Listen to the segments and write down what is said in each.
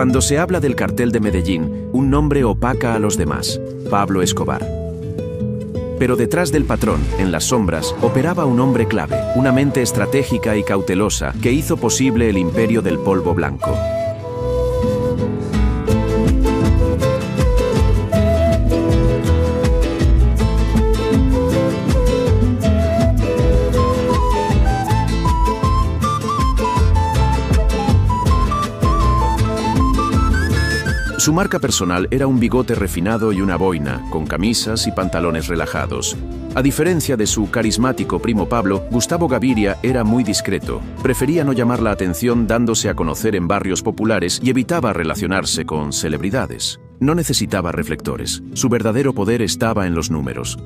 Cuando se habla del cartel de Medellín, un nombre opaca a los demás: Pablo Escobar. Pero detrás del patrón, en las sombras, operaba un hombre clave, una mente estratégica y cautelosa que hizo posible el imperio del polvo blanco. Su marca personal era un bigote refinado y una boina, con camisas y pantalones relajados. A diferencia de su carismático primo Pablo, Gustavo Gaviria era muy discreto. Prefería no llamar la atención dándose a conocer en barrios populares y evitaba relacionarse con celebridades. No necesitaba reflectores. Su verdadero poder estaba en los números.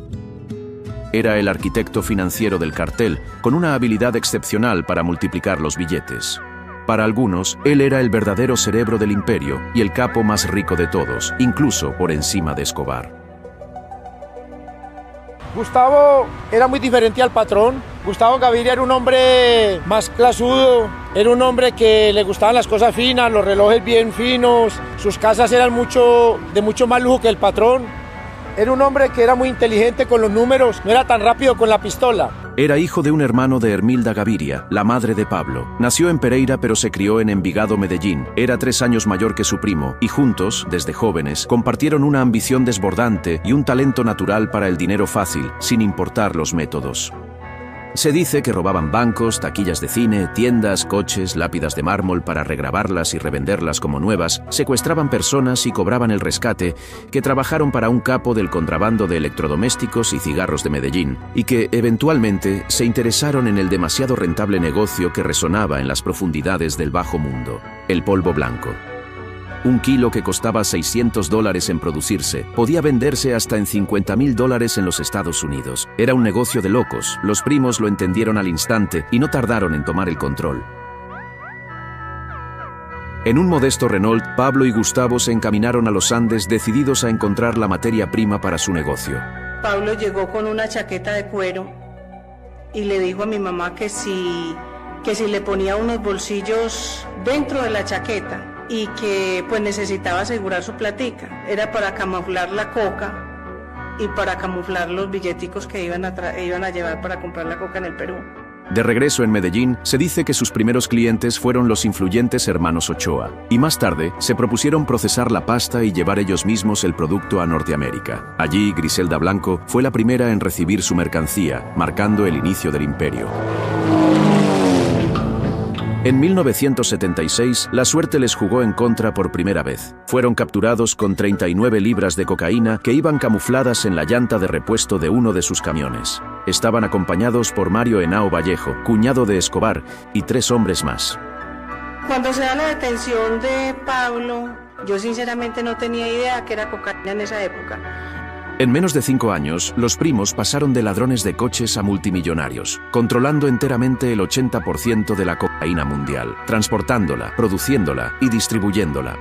Era el arquitecto financiero del cartel, con una habilidad excepcional para multiplicar los billetes. Para algunos, él era el verdadero cerebro del imperio y el capo más rico de todos, incluso por encima de Escobar. Gustavo era muy diferente al patrón. Gustavo Gaviria era un hombre más clasudo, era un hombre que le gustaban las cosas finas, los relojes bien finos, sus casas eran de mucho más lujo que el patrón. Era un hombre que era muy inteligente con los números, no era tan rápido con la pistola. Era hijo de un hermano de Hermilda Gaviria, la madre de Pablo. Nació en Pereira pero se crió en Envigado, Medellín. Era 3 años mayor que su primo y juntos, desde jóvenes, compartieron una ambición desbordante y un talento natural para el dinero fácil, sin importar los métodos. Se dice que robaban bancos, taquillas de cine, tiendas, coches, lápidas de mármol para regrabarlas y revenderlas como nuevas, secuestraban personas y cobraban el rescate, que trabajaron para un capo del contrabando de electrodomésticos y cigarros de Medellín, y que, eventualmente, se interesaron en el demasiado rentable negocio que resonaba en las profundidades del bajo mundo: el polvo blanco. Un kilo que costaba $600 en producirse podía venderse hasta en $50.000 en los Estados Unidos. Era un negocio de locos. Los primos lo entendieron al instante y no tardaron en tomar el control. En un modesto Renault, Pablo y Gustavo se encaminaron a los Andes decididos a encontrar la materia prima para su negocio. Pablo llegó con una chaqueta de cuero y le dijo a mi mamá que si le ponía unos bolsillos dentro de la chaqueta y que pues necesitaba asegurar su platica. Era para camuflar la coca y para camuflar los billeticos que iban a llevar para comprar la coca en el Perú. De regreso en Medellín, se dice que sus primeros clientes fueron los influyentes hermanos Ochoa, y más tarde se propusieron procesar la pasta y llevar ellos mismos el producto a Norteamérica. Allí, Griselda Blanco fue la primera en recibir su mercancía, marcando el inicio del imperio. En 1976, la suerte les jugó en contra por primera vez. Fueron capturados con 39 libras de cocaína que iban camufladas en la llanta de repuesto de uno de sus camiones. Estaban acompañados por Mario Henao Vallejo, cuñado de Escobar, y 3 hombres más. Cuando se da la detención de Pablo, yo sinceramente no tenía idea que era cocaína en esa época. En menos de 5 años, los primos pasaron de ladrones de coches a multimillonarios, controlando enteramente el 80% de la cocaína mundial, transportándola, produciéndola y distribuyéndola.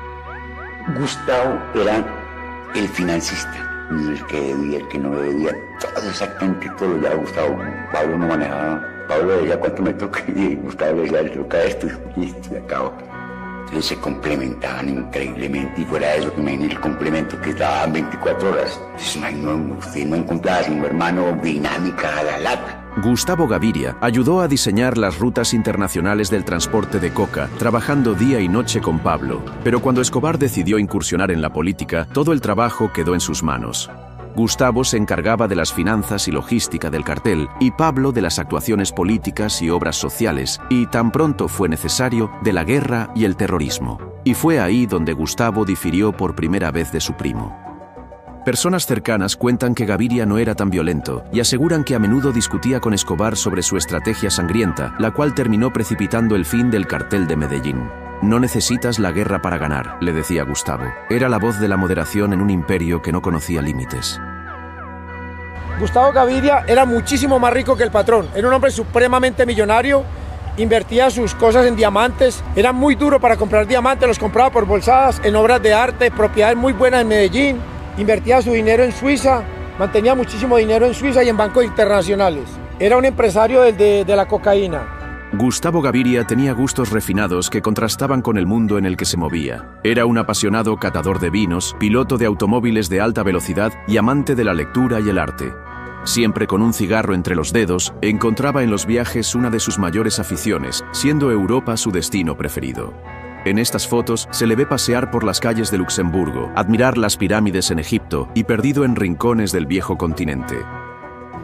Gustavo era el financista, el que debía, el que no debía, todo exactamente todo lo llevaba Gustavo. Pablo no manejaba. Pablo decía cuánto me toca y Gustavo decía, le toca esto y se acabó. Entonces se complementaban increíblemente, y fuera de eso, en el complemento que daban 24 horas. Entonces, usted no encontraba a un hermano dinámica a la lata. Gustavo Gaviria ayudó a diseñar las rutas internacionales del transporte de coca, trabajando día y noche con Pablo. Pero cuando Escobar decidió incursionar en la política, todo el trabajo quedó en sus manos. Gustavo se encargaba de las finanzas y logística del cartel, y Pablo de las actuaciones políticas y obras sociales, y tan pronto fue necesario, de la guerra y el terrorismo. Y fue ahí donde Gustavo difirió por primera vez de su primo. Personas cercanas cuentan que Gaviria no era tan violento y aseguran que a menudo discutía con Escobar sobre su estrategia sangrienta, la cual terminó precipitando el fin del cartel de Medellín. No necesitas la guerra para ganar, le decía Gustavo. Era la voz de la moderación en un imperio que no conocía límites. Gustavo Gaviria era muchísimo más rico que el patrón. Era un hombre supremamente millonario, invertía sus cosas en diamantes. Era muy duro para comprar diamantes, los compraba por bolsadas, en obras de arte, propiedades muy buenas en Medellín. Invertía su dinero en Suiza, mantenía muchísimo dinero en Suiza y en bancos internacionales. Era un empresario de la cocaína. Gustavo Gaviria tenía gustos refinados que contrastaban con el mundo en el que se movía. Era un apasionado catador de vinos, piloto de automóviles de alta velocidad y amante de la lectura y el arte. Siempre con un cigarro entre los dedos, encontraba en los viajes una de sus mayores aficiones, siendo Europa su destino preferido. En estas fotos se le ve pasear por las calles de Luxemburgo, admirar las pirámides en Egipto y perdido en rincones del viejo continente.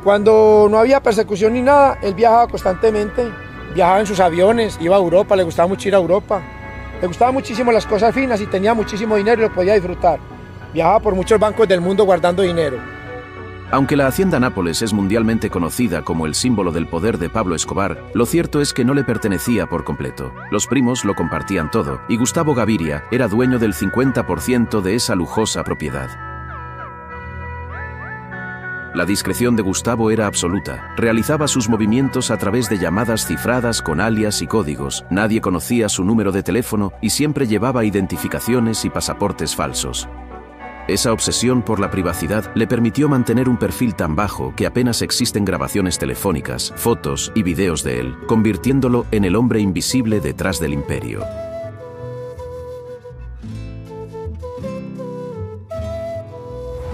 Cuando no había persecución ni nada, él viajaba constantemente. Viajaba en sus aviones, iba a Europa, le gustaba mucho ir a Europa. Le gustaban muchísimo las cosas finas y tenía muchísimo dinero y lo podía disfrutar. Viajaba por muchos bancos del mundo guardando dinero. Aunque la Hacienda Nápoles es mundialmente conocida como el símbolo del poder de Pablo Escobar, lo cierto es que no le pertenecía por completo. Los primos lo compartían todo y Gustavo Gaviria era dueño del 50% de esa lujosa propiedad. La discreción de Gustavo era absoluta. Realizaba sus movimientos a través de llamadas cifradas con alias y códigos. Nadie conocía su número de teléfono y siempre llevaba identificaciones y pasaportes falsos. Esa obsesión por la privacidad le permitió mantener un perfil tan bajo que apenas existen grabaciones telefónicas, fotos y videos de él, convirtiéndolo en el hombre invisible detrás del imperio.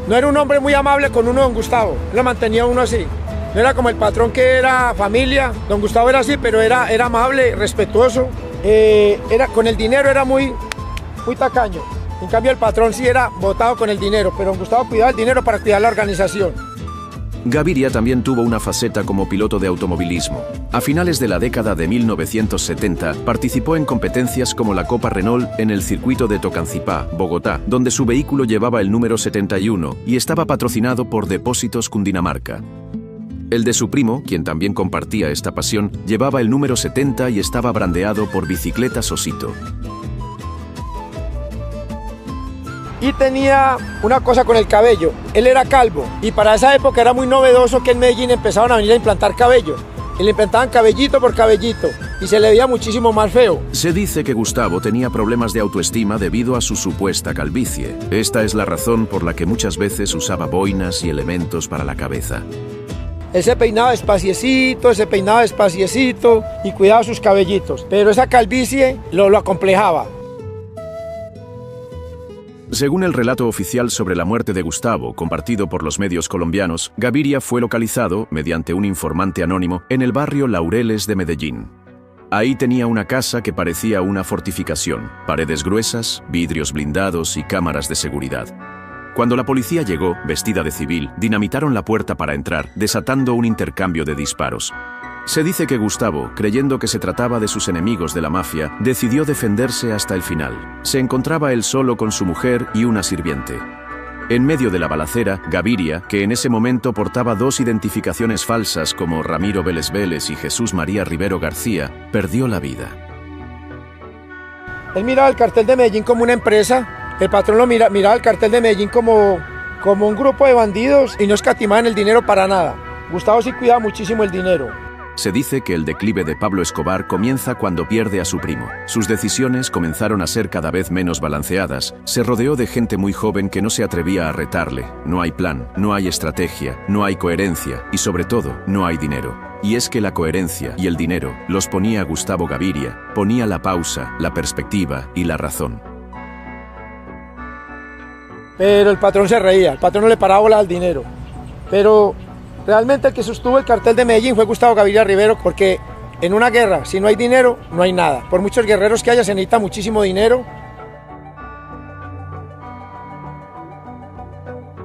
No era un hombre muy amable con uno, don Gustavo. Lo mantenía uno así. No era como el patrón que era familia. Don Gustavo era así, pero era amable, respetuoso. Con el dinero era muy tacaño. En cambio, el patrón sí era botado con el dinero, pero don Gustavo cuidaba el dinero para cuidar la organización. Gaviria también tuvo una faceta como piloto de automovilismo. A finales de la década de 1970, participó en competencias como la Copa Renault en el circuito de Tocancipá, Bogotá, donde su vehículo llevaba el número 71 y estaba patrocinado por Depósitos Cundinamarca. El de su primo, quien también compartía esta pasión, llevaba el número 70 y estaba brandeado por Bicicletas Osito. Y tenía una cosa con el cabello, él era calvo y para esa época era muy novedoso que en Medellín empezaban a venir a implantar cabello. Y le implantaban cabellito por cabellito y se le veía muchísimo más feo. Se dice que Gustavo tenía problemas de autoestima debido a su supuesta calvicie. Esta es la razón por la que muchas veces usaba boinas y elementos para la cabeza. Él se peinaba despaciecito y cuidaba sus cabellitos, pero esa calvicie lo acomplejaba. Según el relato oficial sobre la muerte de Gustavo, compartido por los medios colombianos, Gaviria fue localizado, mediante un informante anónimo, en el barrio Laureles de Medellín. Ahí tenía una casa que parecía una fortificación, paredes gruesas, vidrios blindados y cámaras de seguridad. Cuando la policía llegó, vestida de civil, dinamitaron la puerta para entrar, desatando un intercambio de disparos. Se dice que Gustavo, creyendo que se trataba de sus enemigos de la mafia, decidió defenderse hasta el final. Se encontraba él solo con su mujer y una sirviente. En medio de la balacera, Gaviria, que en ese momento portaba dos identificaciones falsas como Ramiro Vélez Vélez y Jesús María Rivero García, perdió la vida. Él miraba el cartel de Medellín como una empresa, el patrón lo miraba el cartel de Medellín como un grupo de bandidos y no escatimaban el dinero para nada. Gustavo sí cuidaba muchísimo el dinero. Se dice que el declive de Pablo Escobar comienza cuando pierde a su primo. Sus decisiones comenzaron a ser cada vez menos balanceadas. Se rodeó de gente muy joven que no se atrevía a retarle. No hay plan, no hay estrategia, no hay coherencia y sobre todo, no hay dinero. Y es que la coherencia y el dinero los ponía Gustavo Gaviria, ponía la pausa, la perspectiva y la razón. Pero el patrón se reía, el patrón no le paraba bola al dinero. Pero realmente el que sostuvo el cartel de Medellín fue Gustavo Gaviria Rivero, porque en una guerra, si no hay dinero, no hay nada. Por muchos guerreros que haya, se necesita muchísimo dinero.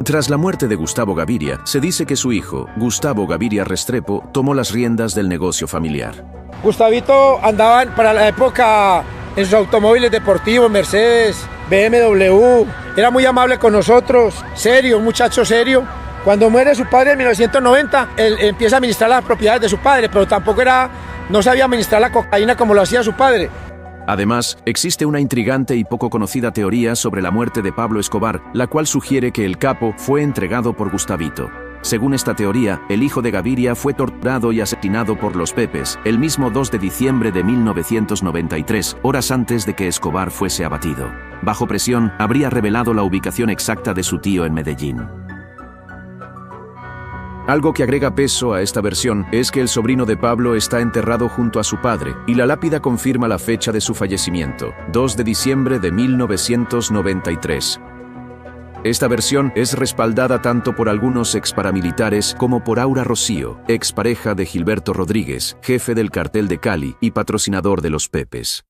Tras la muerte de Gustavo Gaviria, se dice que su hijo, Gustavo Gaviria Restrepo, tomó las riendas del negocio familiar. Gustavito andaba para la época en sus automóviles deportivos, Mercedes, BMW, era muy amable con nosotros, serio, un muchacho serio. Cuando muere su padre en 1990, él empieza a administrar las propiedades de su padre, pero tampoco no sabía administrar la cocaína como lo hacía su padre. Además, existe una intrigante y poco conocida teoría sobre la muerte de Pablo Escobar, la cual sugiere que el capo fue entregado por Gustavito. Según esta teoría, el hijo de Gaviria fue torturado y asesinado por los Pepes el mismo 2 de diciembre de 1993, horas antes de que Escobar fuese abatido. Bajo presión, habría revelado la ubicación exacta de su tío en Medellín. Algo que agrega peso a esta versión es que el sobrino de Pablo está enterrado junto a su padre, y la lápida confirma la fecha de su fallecimiento, 2 de diciembre de 1993. Esta versión es respaldada tanto por algunos exparamilitares como por Aura Rocío, expareja de Gilberto Rodríguez, jefe del cartel de Cali y patrocinador de los Pepes.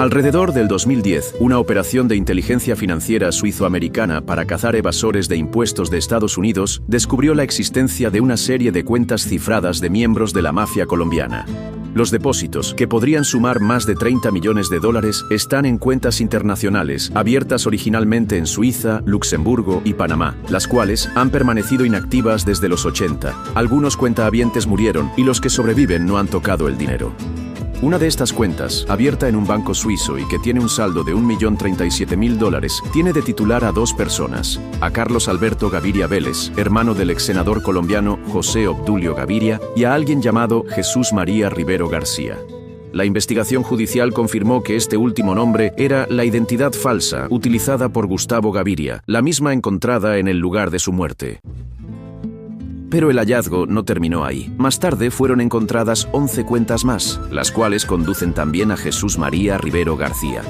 Alrededor del 2010, una operación de inteligencia financiera suizoamericana para cazar evasores de impuestos de Estados Unidos descubrió la existencia de una serie de cuentas cifradas de miembros de la mafia colombiana. Los depósitos, que podrían sumar más de 30 millones de dólares, están en cuentas internacionales, abiertas originalmente en Suiza, Luxemburgo y Panamá, las cuales han permanecido inactivas desde los 80. Algunos cuentahabientes murieron y los que sobreviven no han tocado el dinero. Una de estas cuentas, abierta en un banco suizo y que tiene un saldo de $1.037.000, tiene de titular a dos personas, a Carlos Alberto Gaviria Vélez, hermano del ex senador colombiano José Obdulio Gaviria, y a alguien llamado Jesús María Rivero García. La investigación judicial confirmó que este último nombre era la identidad falsa utilizada por Gustavo Gaviria, la misma encontrada en el lugar de su muerte. Pero el hallazgo no terminó ahí. Más tarde fueron encontradas 11 cuentas más, las cuales conducen también a Jesús María Rivero García.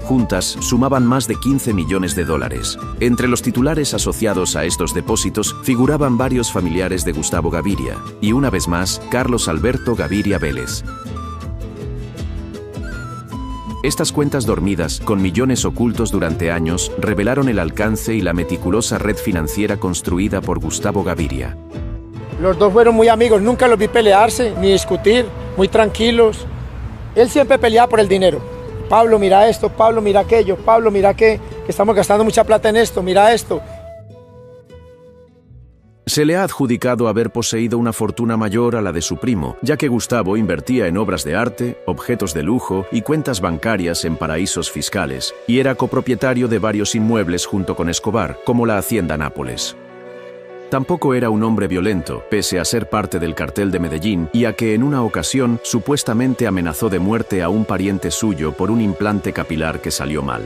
Juntas sumaban más de 15 millones de dólares. Entre los titulares asociados a estos depósitos figuraban varios familiares de Gustavo Gaviria, y una vez más, Carlos Alberto Gaviria Vélez. Estas cuentas dormidas, con millones ocultos durante años, revelaron el alcance y la meticulosa red financiera construida por Gustavo Gaviria. Los dos fueron muy amigos, nunca los vi pelearse ni discutir, muy tranquilos. Él siempre peleaba por el dinero. Pablo, mira esto, Pablo, mira aquello, Pablo, mira que estamos gastando mucha plata en esto, mira esto. Se le ha adjudicado haber poseído una fortuna mayor a la de su primo, ya que Gustavo invertía en obras de arte, objetos de lujo y cuentas bancarias en paraísos fiscales, y era copropietario de varios inmuebles junto con Escobar, como la Hacienda Nápoles. Tampoco era un hombre violento, pese a ser parte del cartel de Medellín y a que en una ocasión supuestamente amenazó de muerte a un pariente suyo por un implante capilar que salió mal.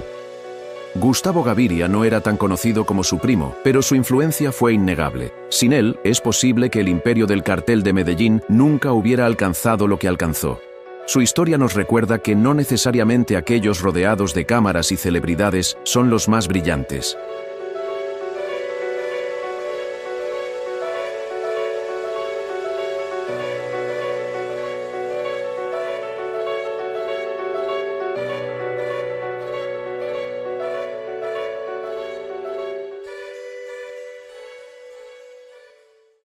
Gustavo Gaviria no era tan conocido como su primo, pero su influencia fue innegable. Sin él, es posible que el imperio del cartel de Medellín nunca hubiera alcanzado lo que alcanzó. Su historia nos recuerda que no necesariamente aquellos rodeados de cámaras y celebridades son los más brillantes.